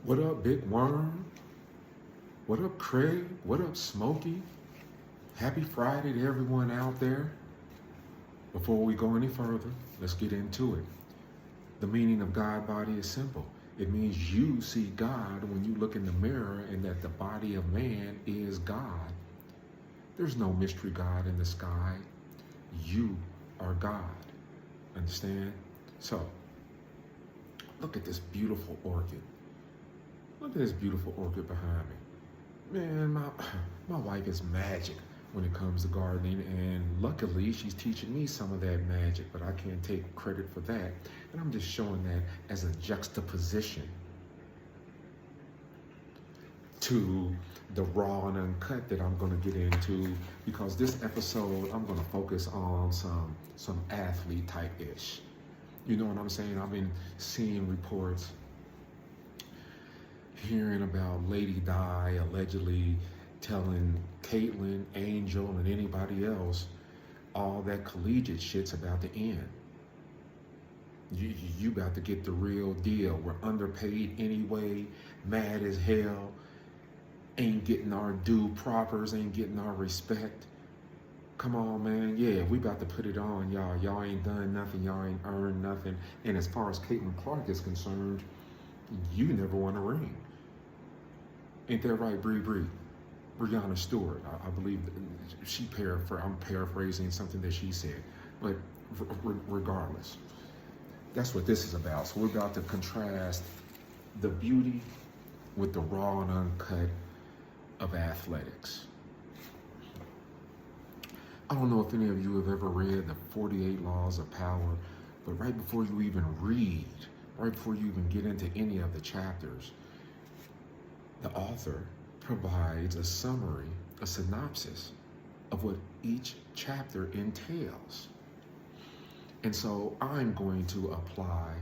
What up, Big Worm? What up, Craig? What up, Smokey? Happy Friday to everyone out there. Before we go any further, let's get into it. The meaning of God body is simple. It means you see God when you look in the mirror and that the body of man is God. There's no mystery God in the sky. You are God. Understand? So, look at this beautiful orchid. Look at this beautiful orchid behind me. Man, my wife is magic when it comes to gardening, and luckily she's teaching me some of that magic, but I can't take credit for that. And I'm just showing that as a juxtaposition to the raw and uncut that I'm going to get into, because this episode I'm going to focus on some athlete type ish. You know what I'm saying? I've been seeing reports, hearing about Lady Di allegedly telling Caitlin, Angel, and anybody else all that collegiate shit's about to end. You about to get the real deal. We're underpaid anyway, mad as hell, ain't getting our due propers, ain't getting our respect. Come on, man. Yeah, we about to put it on, y'all. Y'all ain't done nothing. Y'all ain't earned nothing. And as far as Caitlin Clark is concerned, you never won a ring. Ain't that right, Bree? Brianna Stewart, I believe I'm paraphrasing something that she said, but regardless, that's what this is about. So we're about to contrast the beauty with the raw and uncut of athletics. I don't know if any of you have ever read the 48 Laws of Power, but right before you even read, right before you even get into any of the chapters, the author provides a summary, a synopsis of what each chapter entails. And so I'm going to apply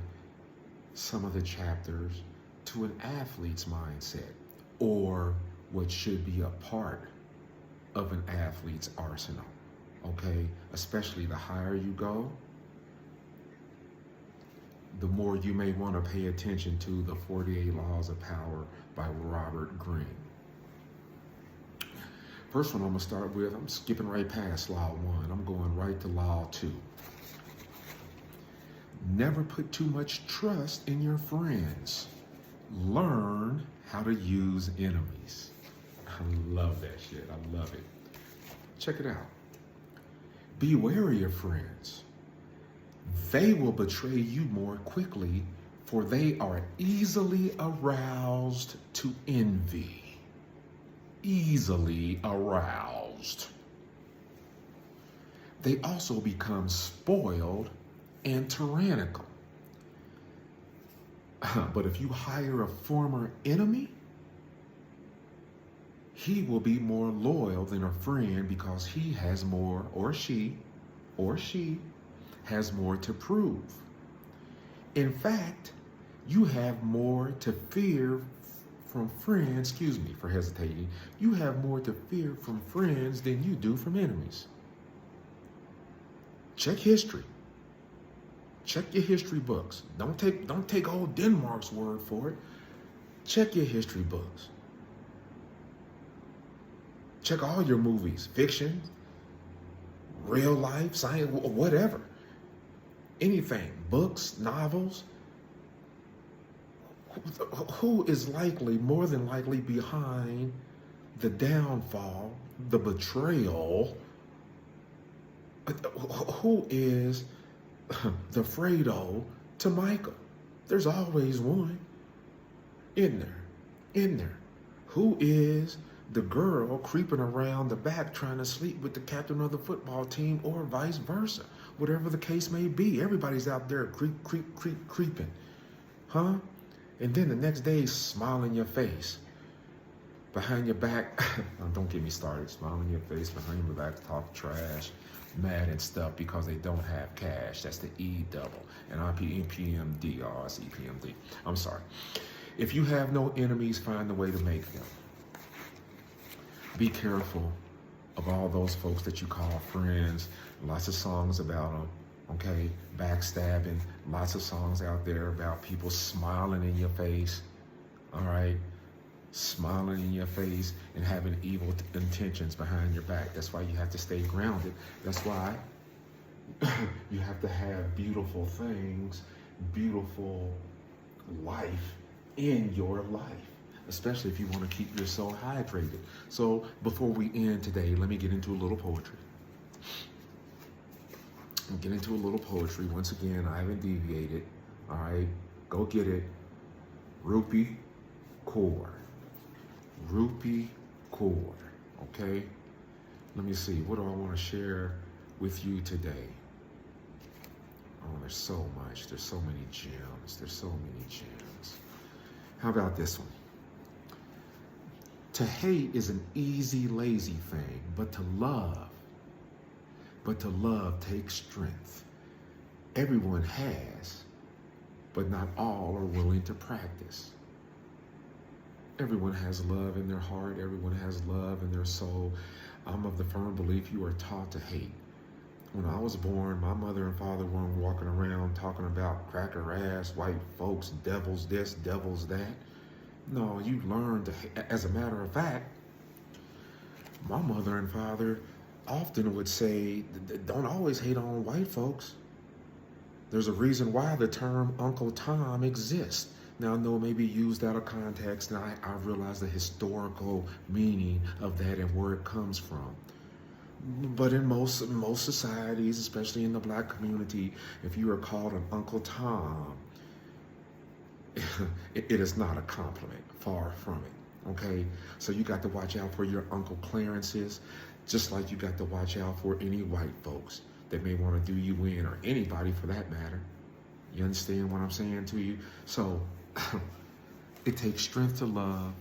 some of the chapters to an athlete's mindset, or what should be a part of an athlete's arsenal, okay? Especially the higher you go, the more you may want to pay attention to the 48 Laws of Power by Robert Greene. First one I'm going to start with, I'm skipping right past Law 1. I'm going right to Law 2. Never put too much trust in your friends. Learn how to use enemies. I love that shit. I love it. Check it out. Be wary of friends. They will betray you more quickly, for they are easily aroused to envy. Easily aroused. They also become spoiled and tyrannical. But if you hire a former enemy, he will be more loyal than a friend, because he has more, or she has more to prove. In fact, you have more to fear from friends, excuse me for hesitating, you have more to fear from friends than you do from enemies. Check history. Check your history books. Don't take old Denmark's word for it. Check your history books. Check all your movies, fiction, real life, science, whatever. Anything, books, novels. Who is more than likely behind the downfall, the betrayal? Who is the Fredo to Michael? There's always one in there. Who is the girl creeping around the back trying to sleep with the captain of the football team, or vice versa? Whatever the case may be, everybody's out there creeping. Huh? And then the next day, smile in your face. Behind your back, don't get me started, smile in your face, behind your back, talk trash, mad and stuff because they don't have cash. That's the E double. And EPMD, oh, it's EPMD. I'm sorry. If you have no enemies, find a way to make them. Be careful of all those folks that you call friends. Lots of songs about them. Okay, backstabbing, lots of songs out there about people smiling in your face. all right? Smiling in your face and having evil intentions behind your back. That's why you have to stay grounded. That's why you have to have beautiful things, beautiful life in your life, especially if you want to keep your soul hydrated. So before we end today, let me get into a little poetry. Get into a little poetry. Once again, I haven't deviated. All right, go get it. Rupi core. Rupi core. Okay. Let me see. What do I want to share with you today? Oh, there's so much. There's so many gems. There's so many gems. How about this one? To hate is an easy, lazy thing, but to love takes strength. Everyone has, but not all are willing to practice. Everyone has love in their heart. Everyone has love in their soul. I'm of the firm belief you are taught to hate. When I was born, my mother and father weren't walking around talking about cracker ass, white folks, devils this, devils that. No, you learn to hate. As a matter of fact, my mother and father often would say, don't always hate on white folks. There's a reason why the term Uncle Tom exists. Now, I know it may be used out of context, and I realize the historical meaning of that and where it comes from. But in most societies, especially in the black community, if you are called an Uncle Tom, it is not a compliment, far from it, okay? So you got to watch out for your Uncle Clarences, just like you got to watch out for any white folks that may want to do you in, or anybody for that matter. You understand what I'm saying to you? So it takes strength to love.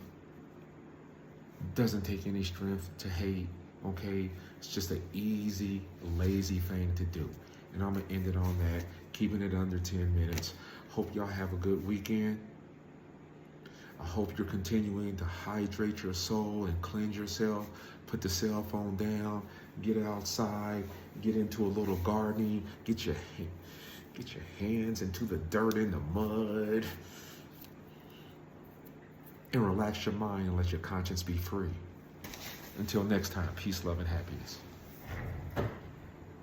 Doesn't take any strength to hate, okay? It's just an easy, lazy thing to do. And I'm going to end it on that, keeping it under 10 minutes. Hope y'all have a good weekend. I hope you're continuing to hydrate your soul and cleanse yourself. Put the cell phone down, get outside, get into a little gardening, get your hands into the dirt and the mud, and relax your mind and let your conscience be free. Until next time, peace, love, and happiness.